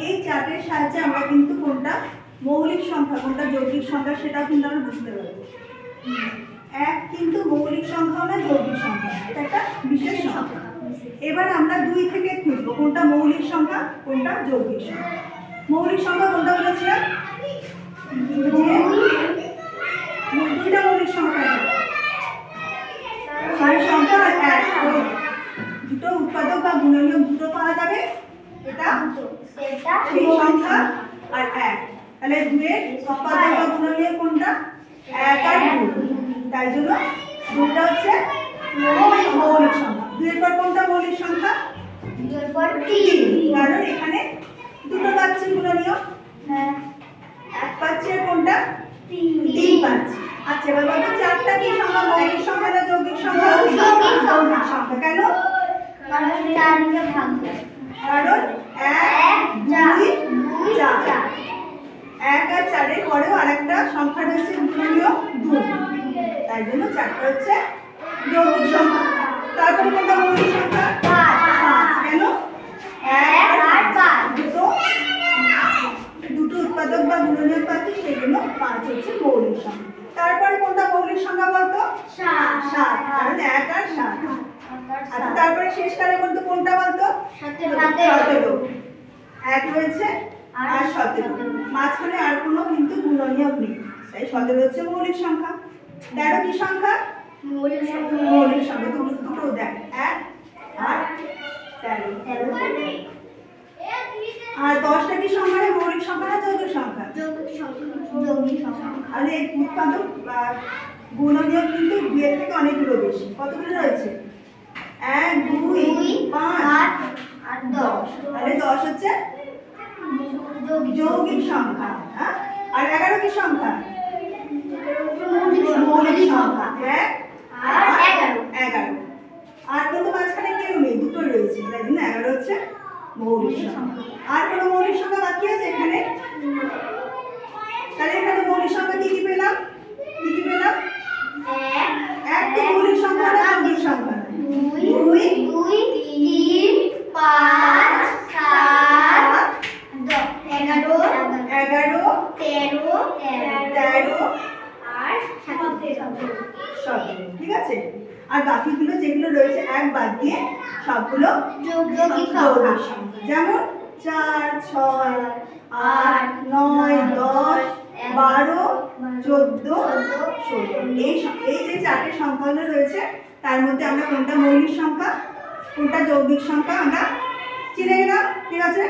এই চার্টের সাহায্যে আমরা কিন্তু কোনটা মৌলিক সংখ্যা কোনটা যৌগিক সংখ্যা সেটাও কিন্তু আমরা বুঝতে পারবো। এক কিন্তু মৌলিক সংখ্যা না যৌগিক সংখ্যা, এটা একটা বিশেষ সংখ্যা। এবার আমরা 2 থেকে খুঁজবো কোনটা মৌলিক সংখ্যা কোনটা যৌগিক সংখ্যা। মৌলিক সংখ্যা কোনটা বলেছিলাম? দুইটা মৌলিক সংখ্যা আছে, সেই সংখ্যা আর এক, দুটো উৎপাদক বা গুণনীয়ক দুটো পাওয়া যাবে, এটা সেই সংখ্যা আর এক। তাহলে 2 এর উৎপাদক বা গুণনীয়ক কোনটা? 1 আর 2, তাই জন্য 2টা হচ্ছে মৌলিক সংখ্যা। 2 এর পর কোনটা মৌলিক সংখ্যা? 2 এর পর 3, কারণ এখানে দুটো পাচ্ছি গুণনীয়ক, এক পাচ্ছি আর কোনটা 3 পাচ্ছি। আচ্ছা এবার বলতো চারটা কি সংখ্যা মৌলিক সংখ্যা না যৌগিক সংখ্যা? যৌগিক সংখ্যা। কেন? কারণ 4 কে ভাগ যায়, কারণ 1 2 4, 1 আর 4 এর পরেও আরেকটা সংখ্যা রয়েছে গুণনীয়ক 2, তাই জন্য চারটা হচ্ছে যৌগিক সংখ্যা। তারপরে কোনটা মৌলিক সংখ্যা? 5। কেন? 1 আর 5 দুটো উৎপাদক বা গুণনীয়ক পাচ্ছি, সেই জন্য 5 হচ্ছে মৌলিক সংখ্যা। তারপরে কোনটা মৌলিক সংখ্যা বলতো? 7, কারণ 1 আর 7। আচ্ছা তারপরে শেষ কালে বলতো কোনটা বলতো? 17, 1 রয়েছে আর 17, মাঝখানে আর কোনো কিন্তু গুণনীয়ক নেই, তাই 17 হচ্ছে মৌলিক সংখ্যা। 13 কি সংখ্যা? মৌলিক সংখ্যা। মৌলিক সংখ্যা দুটো দেখ, 1 আর 13। আর 10টা কি সংখ্যা? মৌলিক সংখ্যা না যৌগিক সংখ্যা? যৌগিক সংখ্যা। আর এই উৎপাদক বা গুণনীয়ক কিন্তু 2 এর থেকে অনেকগুলো বেশি। কতগুলো রয়েছে? 1 2 5 আর 10, তাহলে 10 হচ্ছে যৌগিক সংখ্যা। হ্যাঁ, আর 11 কি সংখ্যা? মৌলিক সংখ্যা। 1 আর 11, আর কিন্তু মাঝখানে কেউ নেই, দুটো রয়েছে, তাই জন্য 11 হচ্ছে মৌলিক সংখ্যা। আর কোনো মৌলিক সংখ্যা বাকি আছে এখানে? তাহলে এখানে মৌলিক সংখ্যা কি কি পেলাম? কি কি পেলাম? 1 তো মৌলিক সংখ্যা না যৌগিক সংখ্যা? 2 3 5 7 11 13 আর 17, ঠিক আছে। আর বাকিগুলো যেগুলো রয়েছে 1 বাদ দিয়ে সবগুলো যৌগিক সংখ্যা, যেমন 4 6 8 9 10 12 14 16। এই যে চারটে সংখ্যাগুলো রয়েছে তার মধ্যে আমরা কোনটা মৌলিক সংখ্যা কোনটা যৌগিক সংখ্যা আমরা চিনে গেলাম, ঠিক আছে।